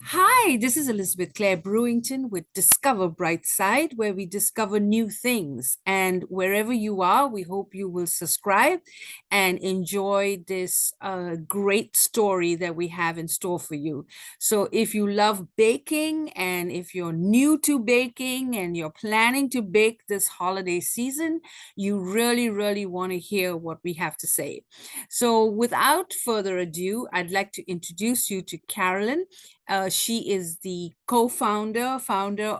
Hi, this is Elizabeth Clare Brewington with Discover Brightside, where we discover new things. And wherever you are, we hope you will subscribe and enjoy this great story that we have in store for you. So, if you love baking and if you're new to baking and you're planning to bake this holiday season, you really, really want to hear what we have to say. So, without further ado, I'd like to introduce you to Carolyn. She is the founder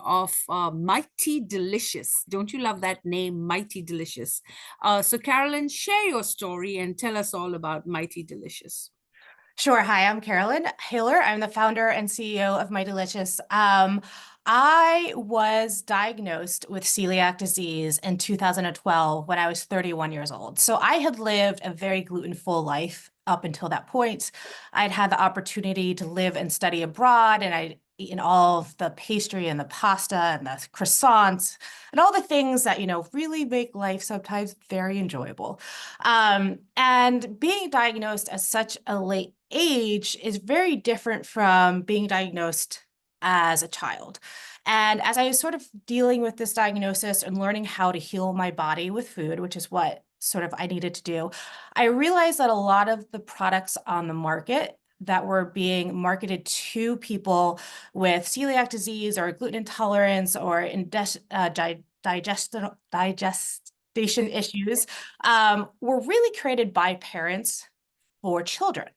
of Mighty Delicious. Don't you love that name, Mighty Delicious? So, Carolyn, share your story and tell us all about Mighty Delicious. Sure. Hi, I'm Carolyn Haler. I'm the founder and CEO of My Delicious. I was diagnosed with celiac disease in 2012 when I was 31 years old. So I had lived a very gluten-full life up until that point. I'd had the opportunity to live and study abroad, and I'd eaten all of the pastry and the pasta and the croissants and all the things that, really make life sometimes very enjoyable. And being diagnosed at such a late age is very different from being diagnosed as a child. And as I was sort of dealing with this diagnosis and learning how to heal my body with food, which is what sort of I needed to do, I realized that a lot of the products on the market that were being marketed to people with celiac disease or gluten intolerance or digestion issues were really created by parents for children.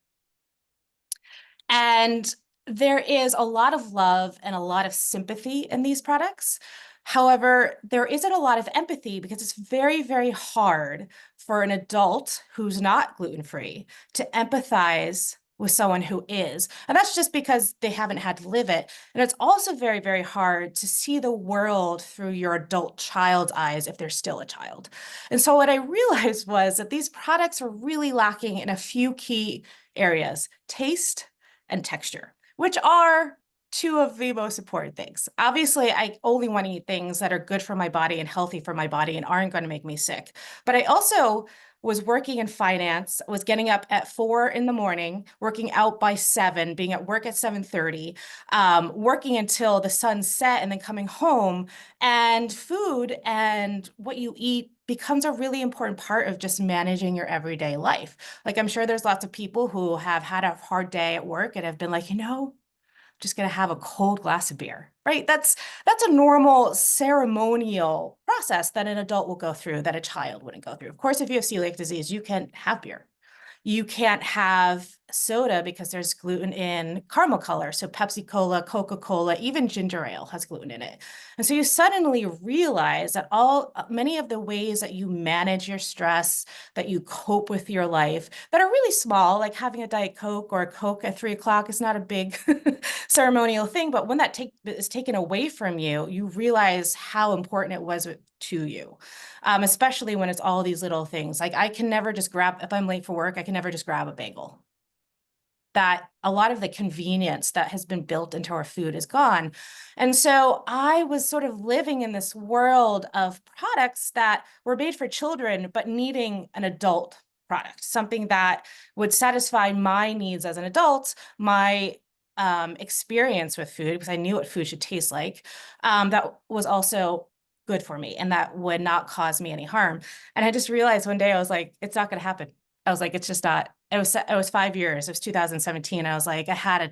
And there is a lot of love and a lot of sympathy in these products. However, there isn't a lot of empathy because it's very, very hard for an adult who's not gluten-free to empathize with someone who is. And that's just because they haven't had to live it. And it's also very, very hard to see the world through your adult child's eyes if they're still a child. And so what I realized was that these products are really lacking in a few key areas: taste and texture, which are two of the most important things. Obviously, I only want to eat things that are good for my body and healthy for my body and aren't going to make me sick. But I also was working in finance, was getting up at 4 in the morning, working out by 7, being at work at 7:30, working until the sun set and then coming home. And food and what you eat becomes a really important part of just managing your everyday life. Like, I'm sure there's lots of people who have had a hard day at work and have been like, just gonna have a cold glass of beer, right? That's a normal ceremonial process that an adult will go through that a child wouldn't go through. Of course, if you have celiac disease, you can have beer. You can't have soda because there's gluten in caramel color. So Pepsi Cola, Coca-Cola, even ginger ale has gluten in it. And so you suddenly realize that many of the ways that you manage your stress, that you cope with your life, that are really small, like having a Diet Coke or a Coke at 3 o'clock is not a big ceremonial thing. But when that is taken away from you, you realize how important it was to you, especially when it's all these little things. Like, I can never just grab, if I'm late for work, I can never just grab a bagel. That a lot of the convenience that has been built into our food is gone. And so I was sort of living in this world of products that were made for children, but needing an adult product, something that would satisfy my needs as an adult, my experience with food, because I knew what food should taste like, that was also good for me and that would not cause me any harm. And I just realized one day, I was like, it's not going to happen. I was like, it's just not. It was 5 years. It was 2017. I was like, I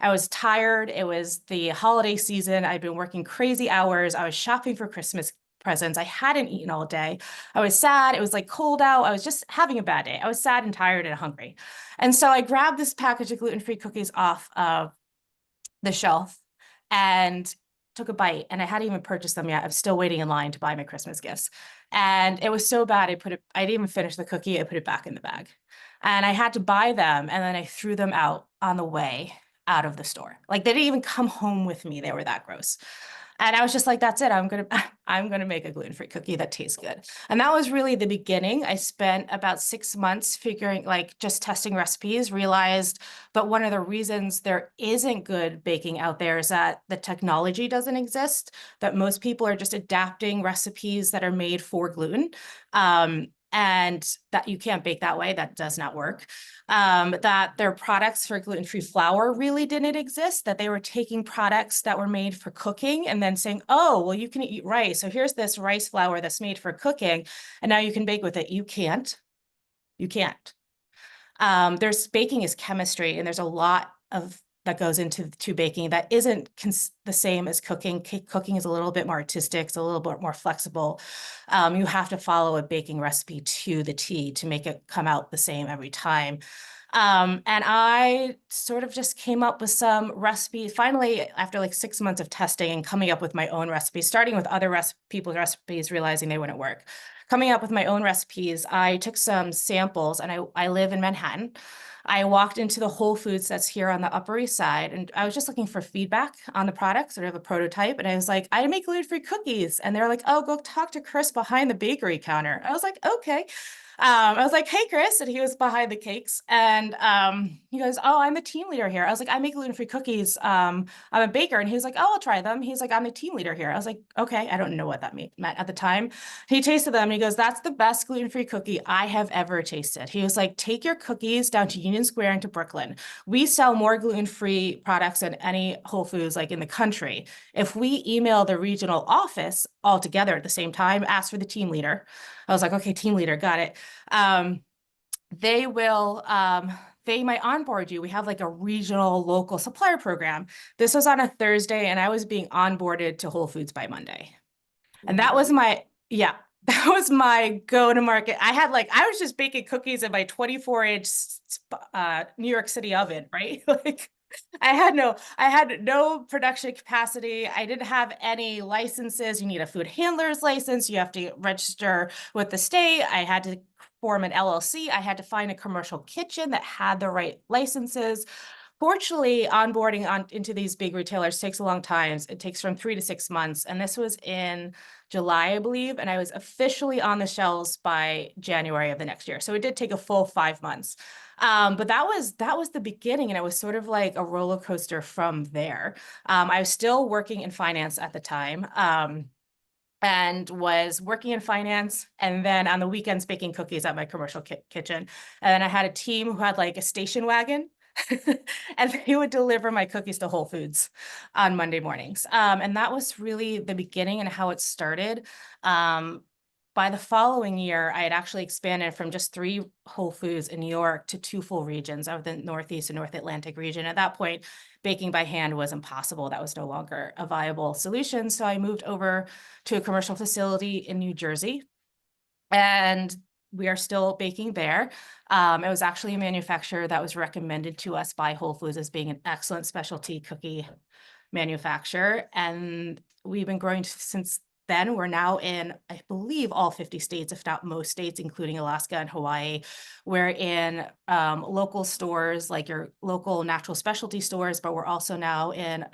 was tired. It was the holiday season. I'd been working crazy hours. I was shopping for Christmas presents. I hadn't eaten all day. I was sad. It was like cold out. I was just having a bad day. I was sad and tired and hungry. And so I grabbed this package of gluten-free cookies off of the shelf and took a bite, and I hadn't even purchased them yet. I'm still waiting in line to buy my Christmas gifts. And it was so bad, I didn't even finish the cookie. I put it back in the bag. And I had to buy them, and then I threw them out on the way out of the store. Like, they didn't even come home with me. They were that gross. And I was just like, that's it. I'm gonna make a gluten-free cookie that tastes good. And that was really the beginning. I spent about 6 months figuring, like, just testing recipes, realized, but one of the reasons there isn't good baking out there is that the technology doesn't exist, that most people are just adapting recipes that are made for gluten. and that you can't bake that way. That does not work. That their products for gluten-free flour really didn't exist, that they were taking products that were made for cooking and then saying, oh, well, you can eat rice. So here's this rice flour that's made for cooking, and now you can bake with it. You can't. You can't. There's baking is chemistry, and there's a lot of that goes into baking that isn't the same as cooking. Cooking is a little bit more artistic, it's a little bit more flexible. You have to follow a baking recipe to the T to make it come out the same every time. And I sort of just came up with some recipes. Finally, after like 6 months of testing and coming up with my own recipes, starting with other people's recipes, realizing they wouldn't work. Coming up with my own recipes, I took some samples, and I live in Manhattan. I walked into the Whole Foods that's here on the Upper East Side, and I was just looking for feedback on the product, sort of a prototype. And I was like, I make gluten-free cookies. And they're like, oh, go talk to Chris behind the bakery counter. I was like, okay. I was like, hey, Chris. And he was behind the cakes. And he goes, oh, I'm the team leader here. I was like, I make gluten-free cookies. I'm a baker. And he was like, oh, I'll try them. He's like, I'm the team leader here. I was like, okay. I don't know what that meant at the time. He tasted them and he goes, that's the best gluten-free cookie I have ever tasted. He was like, take your cookies down to Union Square into Brooklyn. We sell more gluten-free products than any Whole Foods like in the country. If we email the regional office all together at the same time, ask for the team leader. I was like, okay, team leader, got it. They will, they might onboard you. We have like a regional local supplier program. This was on a Thursday, and I was being onboarded to Whole Foods by Monday. And that was my, yeah, that was my go-to-market. I was just baking cookies in my 24-inch New York City oven, right? Like I had no production capacity. I didn't have any licenses. You need a food handler's license. You have to register with the state. I had to form an LLC. I had to find a commercial kitchen that had the right licenses. Fortunately, onboarding into these big retailers takes a long time. It takes from 3 to 6 months. And this was in July, I believe. And I was officially on the shelves by January of the next year. So it did take a full 5 months. But that was the beginning. And it was sort of like a roller coaster from there. I was still working in finance at the time. And was working in finance, and then on the weekends baking cookies at my commercial kitchen. And then I had a team who had like a station wagon, and they would deliver my cookies to Whole Foods on Monday mornings. And that was really the beginning and how it started. By the following year, I had actually expanded from just 3 Whole Foods in New York to 2 full regions of the Northeast and North Atlantic region. At that point, baking by hand was impossible. That was no longer a viable solution. So I moved over to a commercial facility in New Jersey, and we are still baking there. It was actually a manufacturer that was recommended to us by Whole Foods as being an excellent specialty cookie manufacturer. And we've been growing since then. We're now in, I believe, all 50 states, if not most states, including Alaska and Hawaii. We're in local stores, like your local natural specialty stores, but we're also now in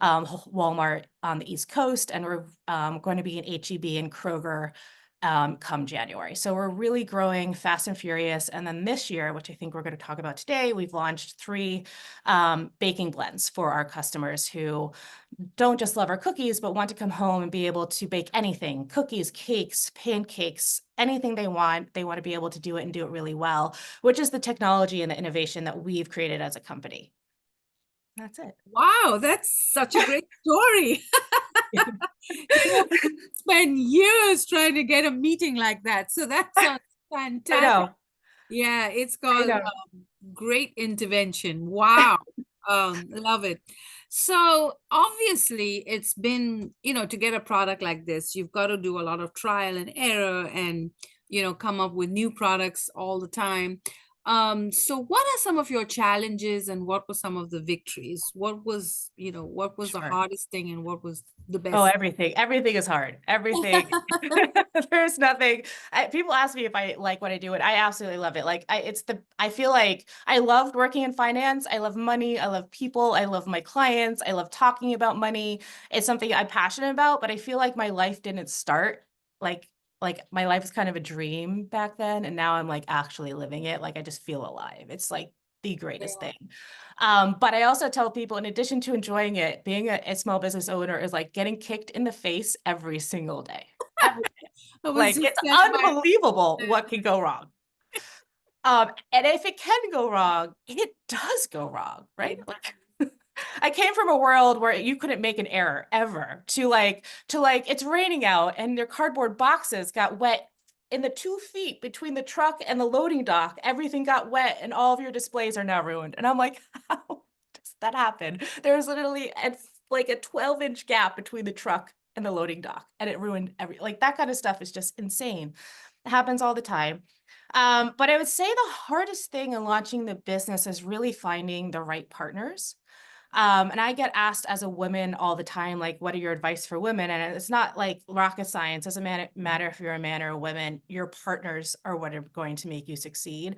Walmart on the East Coast, and we're going to be in H-E-B and Kroger come January. So we're really growing fast and furious. And then this year, which I think we're going to talk about today, we've launched 3 baking blends for our customers who don't just love our cookies, but want to come home and be able to bake anything, cookies, cakes, pancakes, anything they want. They want to be able to do it and do it really well, which is the technology and the innovation that we've created as a company. That's it. Wow, that's such a great story. Spend years trying to get a meeting like that. So that sounds I fantastic. know. Yeah, it's I called know. Great Intervention. Wow. Love it. So obviously it's been, to get a product like this, you've got to do a lot of trial and error and, come up with new products all the time. So what are some of your challenges and what were some of the victories? What was the Sure. hardest thing and what was the Oh, best? everything. Everything is hard. Everything. There's nothing. People ask me if I like what I do, and I absolutely love it. I feel like I loved working in finance. I love money. I love people. I love my clients. I love talking about money. It's something I'm passionate about, but I feel like my life didn't start like my life was kind of a dream back then, and now I'm like actually living it. Like I just feel alive. It's like the greatest Yeah. thing. But I also tell people, in addition to enjoying it, being a small business owner is like getting kicked in the face every single day. every I was like just it's telling my unbelievable what can go wrong. And if it can go wrong, it does go wrong, right? Like I came from a world where you couldn't make an error ever to like it's raining out and their cardboard boxes got wet in the 2 feet between the truck and the loading dock. Everything got wet and all of your displays are now ruined. And I'm like, how does that happen? There's literally like a 12-inch gap between the truck and the loading dock, and it ruined like that kind of stuff is just insane. It happens all the time. But I would say the hardest thing in launching the business is really finding the right partners. And I get asked as a woman all the time, like, what are your advice for women? And it's not like rocket science. It doesn't matter if you're a man or a woman, your partners are what are going to make you succeed.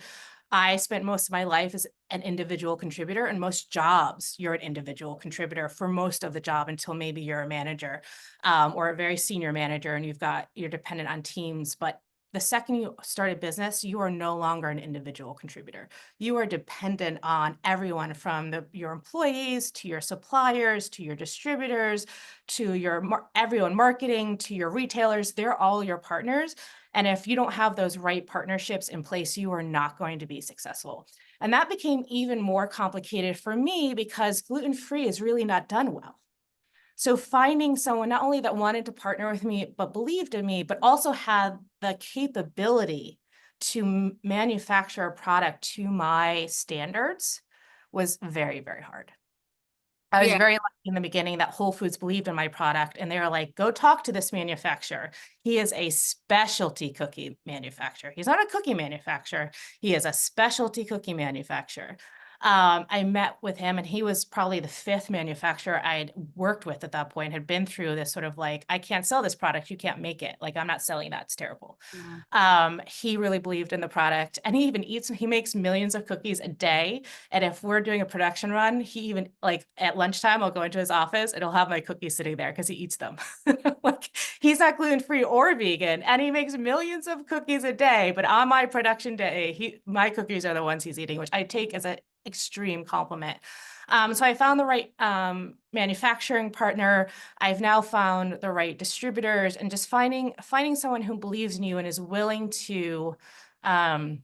I spent most of my life as an individual contributor, and most jobs, you're an individual contributor for most of the job until maybe you're a manager or a very senior manager and you're dependent on teams. But the second you start a business, you are no longer an individual contributor. You are dependent on everyone from your employees to your suppliers to your distributors to everyone marketing to your retailers. They're all your partners. And if you don't have those right partnerships in place, you are not going to be successful. And that became even more complicated for me because gluten-free is really not done well. So finding someone not only that wanted to partner with me, but believed in me, but also had the capability to manufacture a product to my standards was very, very hard. I was yeah, very lucky in the beginning that Whole Foods believed in my product and they were like, go talk to this manufacturer. He is a specialty cookie manufacturer. He's not a cookie manufacturer. He is a specialty cookie manufacturer. I met with him and he was probably the fifth manufacturer I'd worked with at that point, had been through this sort of like, I can't sell this product. You can't make it. Like, I'm not selling that. It's terrible. yeah. He really believed in the product and he makes millions of cookies a day. And if we're doing a production run, he even like at lunchtime, I'll go into his office and he'll have my cookies sitting there because he eats them. Like he's not gluten-free or vegan and he makes millions of cookies a day. But on my production day, my cookies are the ones he's eating, which I take as an extreme compliment. So I found the right manufacturing partner. I've now found the right distributors and just finding someone who believes in you and um,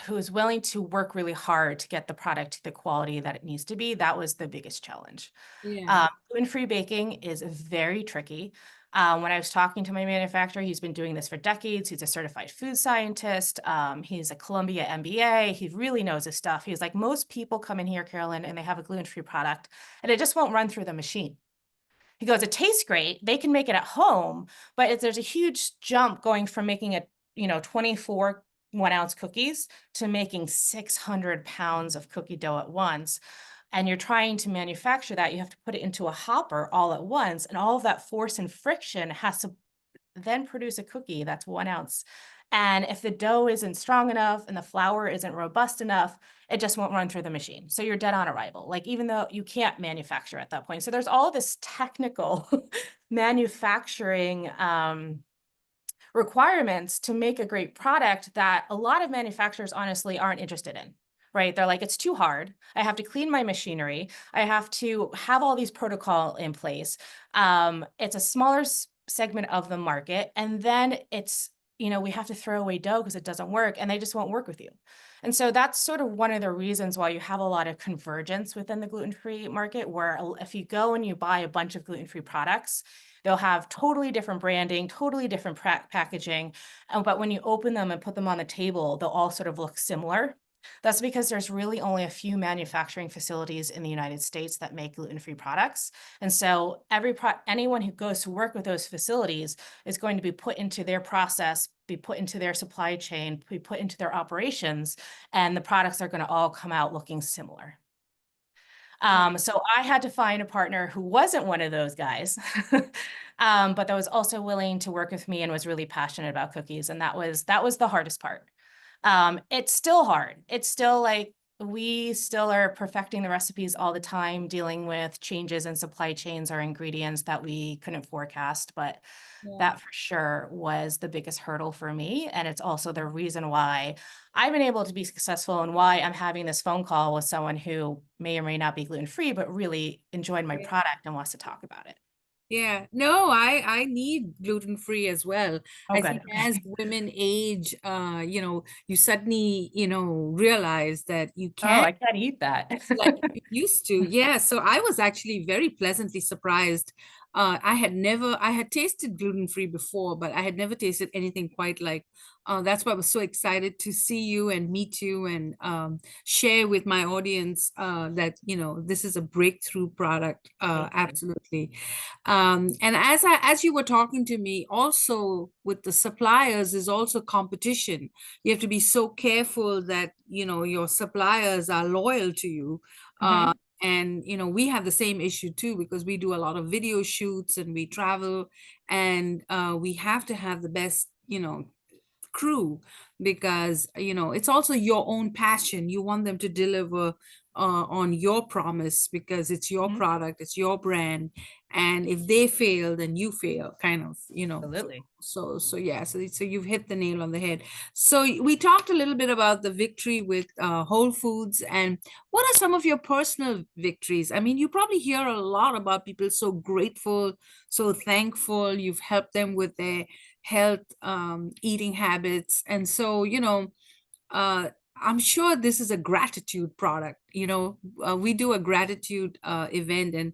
who's willing to work really hard to get the product to the quality that it needs to be. That was the biggest challenge. Yeah. Gluten-free baking is very tricky. When I was talking to my manufacturer, he's been doing this for decades. He's a certified food scientist. He's a Columbia MBA. He really knows his stuff. He's like, most people come in here, Carolyn, and they have a gluten-free product, and it just won't run through the machine. He goes, it tastes great. They can make it at home, but there's a huge jump going from making it, 24 1-ounce cookies to making 600 pounds of cookie dough at once. And you're trying to manufacture that. You have to put it into a hopper all at once. And all of that force and friction has to then produce a cookie that's 1 ounce. And if the dough isn't strong enough and the flour isn't robust enough, it just won't run through the machine. So you're dead on arrival, like even though you can't manufacture at that point. So there's all this technical manufacturing requirements to make a great product that a lot of manufacturers honestly aren't interested in. Right? They're like, it's too hard. I have to clean my machinery. I have to have all these protocol in place. It's a smaller segment of the market. And then we have to throw away dough because it doesn't work and they just won't work with you. And so that's sort of one of the reasons why you have a lot of convergence within the gluten-free market, where if you go and you buy a bunch of gluten-free products, they'll have totally different branding, totally different packaging. But when you open them and put them on the table, they'll all sort of look similar. That's because there's really only a few manufacturing facilities in the United States that make gluten-free products. And so anyone who goes to work with those facilities is going to be put into their process, be put into their supply chain, be put into their operations, and the products are going to all come out looking similar. So I had to find a partner who wasn't one of those guys, but that was also willing to work with me and was really passionate about cookies. And that was the hardest part. It's still hard. It's still like we still are perfecting the recipes all the time, dealing with changes in supply chains or ingredients that we couldn't forecast. But Yeah. that for sure was the biggest hurdle for me. And it's also the reason why I've been able to be successful and why I'm having this phone call with someone who may or may not be gluten-free, but really enjoyed my Yeah. product and wants to talk about it. Yeah, no, I need gluten free as well. Oh, I good. think as Okay. women age, you suddenly, realize that you Oh, can't I can't eat that. like you used to. Yeah, so I was actually very pleasantly surprised. I had tasted gluten-free before, but I had never tasted anything quite like, that's why I was so excited to see you and meet you and share with my audience that, this is a breakthrough product. Thank you. Absolutely. And as you were talking to me, also with the suppliers is also competition. You have to be so careful that, your suppliers are loyal to you. Uh, Hmm. and we have the same issue too because we do a lot of video shoots and we travel, and we have to have the best, crew, because it's also your own passion. You want them to deliver on your promise because it's your Hmm. product, it's your brand, and if they fail, then you fail, kind of, Absolutely. so yeah, so you've hit the nail on the head. So we talked a little bit about the victory with Whole Foods, and what are some of your personal victories? I mean, you probably hear a lot about people so grateful, so thankful. You've helped them with their health, eating habits. And so, uh, I'm sure this is a gratitude product. We do a gratitude event, and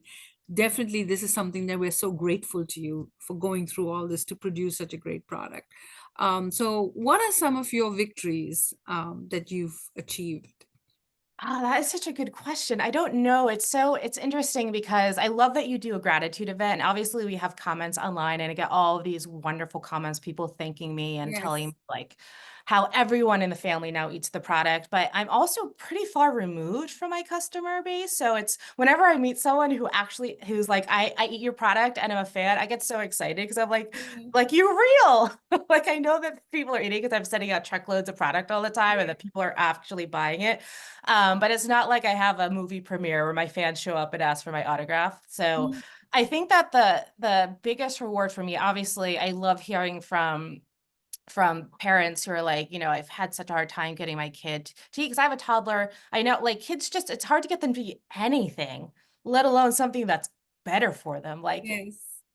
definitely this is something that we're so grateful to you for going through all this to produce such a great product. So, what are some of your victories that you've achieved? Oh, that is such a good question. I don't know. It's interesting because I love that you do a gratitude event. And obviously, we have comments online, and I get all of these wonderful comments, people thanking me and telling Yes. me like how everyone in the family now eats the product. But I'm also pretty far removed from my customer base. So it's whenever I meet someone who's like, I eat your product and I'm a fan, I get so excited because I'm Yeah. like you're real. Like I know that people are eating because I'm sending out truckloads of product all the time and Yeah. that people are actually buying it. But it's not like I have a movie premiere where my fans show up and ask for my autograph. So Mm. I think that the biggest reward for me, obviously, I love hearing from parents who are like, I've had such a hard time getting my kid to eat because I have a toddler. I know like kids just it's hard to get them to eat anything, let alone something that's better for them. Like Yes.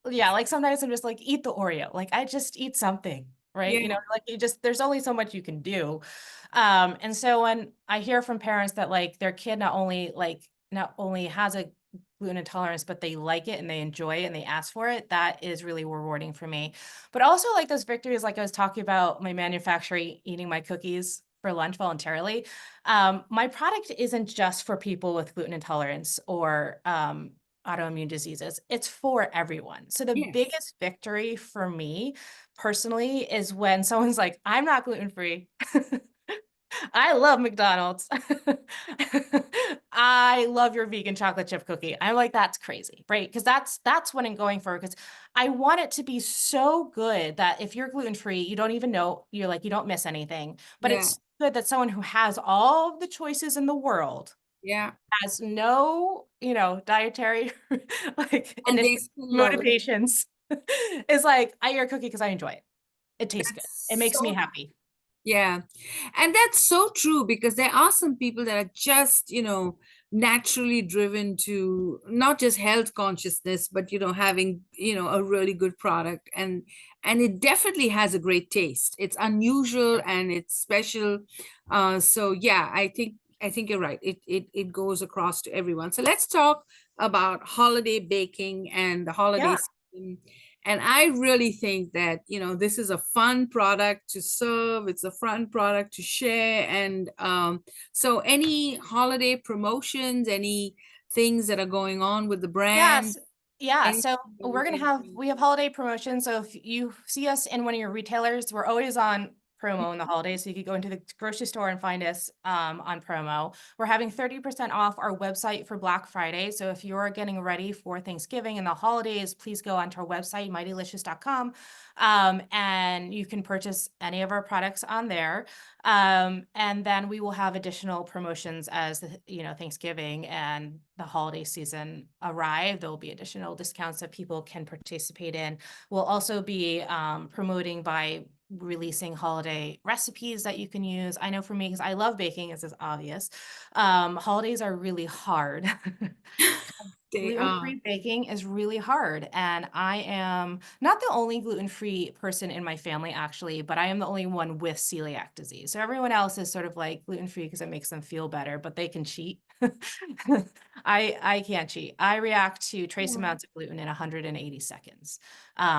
yeah, like sometimes I'm just like, eat the Oreo. Like I just eat something, right? Yeah. Like you just there's only so much you can do. And so when I hear from parents that like their kid not only has a gluten intolerance, but they like it and they enjoy it and they ask for it, that is really rewarding for me. But also like those victories, like I was talking about my manufacturer eating my cookies for lunch voluntarily. My product isn't just for people with gluten intolerance or autoimmune diseases. It's for everyone. So the Yes. biggest victory for me personally is when someone's like, I'm not gluten free. I love McDonald's. I love your vegan chocolate chip cookie. I'm like, that's crazy, right? Because that's what I'm going for. Because I want it to be so good that if you're gluten free, you don't even know you don't miss anything. But Yeah. it's good that someone who has all of the choices in the world Yeah. has no, dietary like And they still love it. motivations is like, I eat your cookie because I enjoy it. It tastes good. It That's makes me so, happy. yeah. And that's so true because there are some people that are just, naturally driven to not just health consciousness, but, having, a really good product. And it definitely has a great taste. It's unusual and it's special. So yeah, I think you're right. It goes across to everyone. So let's talk about holiday baking and the holiday Yeah. season. And I really think that, this is a fun product to serve. It's a fun product to share. And so any holiday promotions, any things that are going on with the brand, Yes. Yeah. anything So that you can we have holiday promotions. So if you see us in one of your retailers, we're always on promo in the holidays. So you could go into the grocery store and find us on promo. We're having 30% off our website for Black Friday. So if you're getting ready for Thanksgiving and the holidays, please go onto our website, mightylicious.com, and you can purchase any of our products on there. And then we will have additional promotions as Thanksgiving and the holiday season arrive. There will be additional discounts that people can participate in. We'll also be promoting by releasing holiday recipes that you can use. I know for me, because I love baking, as is obvious, holidays are really hard. They are. Gluten-free baking is really hard, and I am not the only gluten-free person in my family, actually, but I am the only one with celiac disease. So everyone else is sort of like gluten-free because it makes them feel better, but they can cheat. I can't cheat. I react to trace Yeah. amounts of gluten in 180 seconds.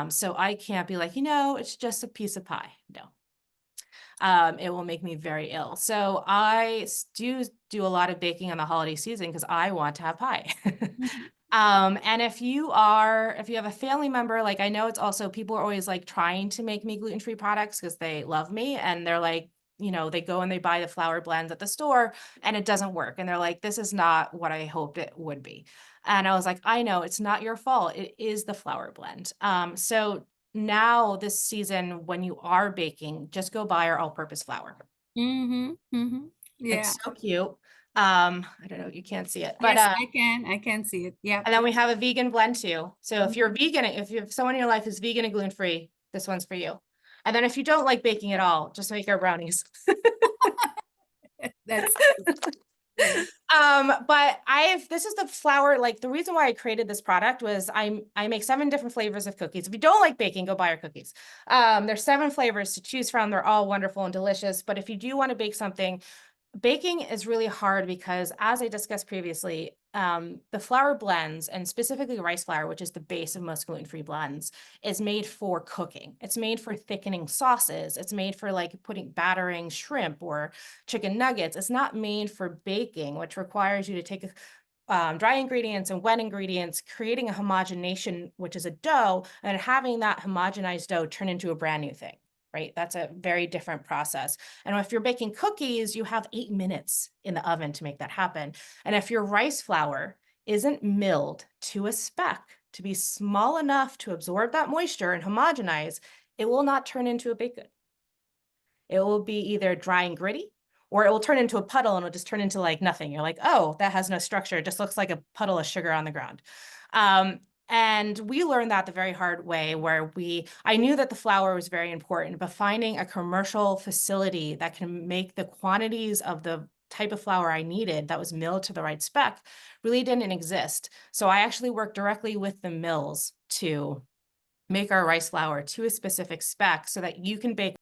So I can't be like, it's just a piece of pie. No, it will make me very ill. So I do a lot of baking on the holiday season because I want to have pie. Mhm. And if you have a family member, like I know it's also people are always like trying to make me gluten-free products because they love me and they're like, they go and they buy the flour blends at the store and it doesn't work. And they're like, this is not what I hoped it would be. And I was like, I know it's not your fault. It is the flour blend. So now this season, when you are baking, just go buy our all-purpose flour. Mhm. Mhm. Yeah. It's so cute. I don't know, you can't see it, but Yes, I can. I can see it. Yep. and then we have a vegan blend too. So if you're Mhm. vegan, if you have someone in your life who's vegan and gluten-free, this one's for you. And then if you don't like baking at all, just make our brownies. That's yeah. But this is the flour, like the reason why I created this product was I make 7 different flavors of cookies. If you don't like baking, go buy our cookies. There's 7 flavors to choose from. They're all wonderful and delicious. But if you do want to bake something, baking is really hard because, as I discussed previously, the flour blends, and specifically rice flour, which is the base of most gluten-free blends, is made for cooking. It's made for thickening sauces. It's made for like battering shrimp or chicken nuggets. It's not made for baking, which requires you to take dry ingredients and wet ingredients, creating a homogenation, which is a dough, and having that homogenized dough turn into a brand new thing, right? That's a very different process. And if you're baking cookies, you have 8 minutes in the oven to make that happen. And if your rice flour isn't milled to a spec to be small enough to absorb that moisture and homogenize, it will not turn into a baked good. It will be either dry and gritty, or it will turn into a puddle and it'll just turn into like nothing. You're like, oh, that has no structure. It just looks like a puddle of sugar on the ground. And we learned that the very hard way where I knew that the flour was very important, but finding a commercial facility that can make the quantities of the type of flour I needed that was milled to the right spec really didn't exist. So I actually worked directly with the mills to make our rice flour to a specific spec so that you can bake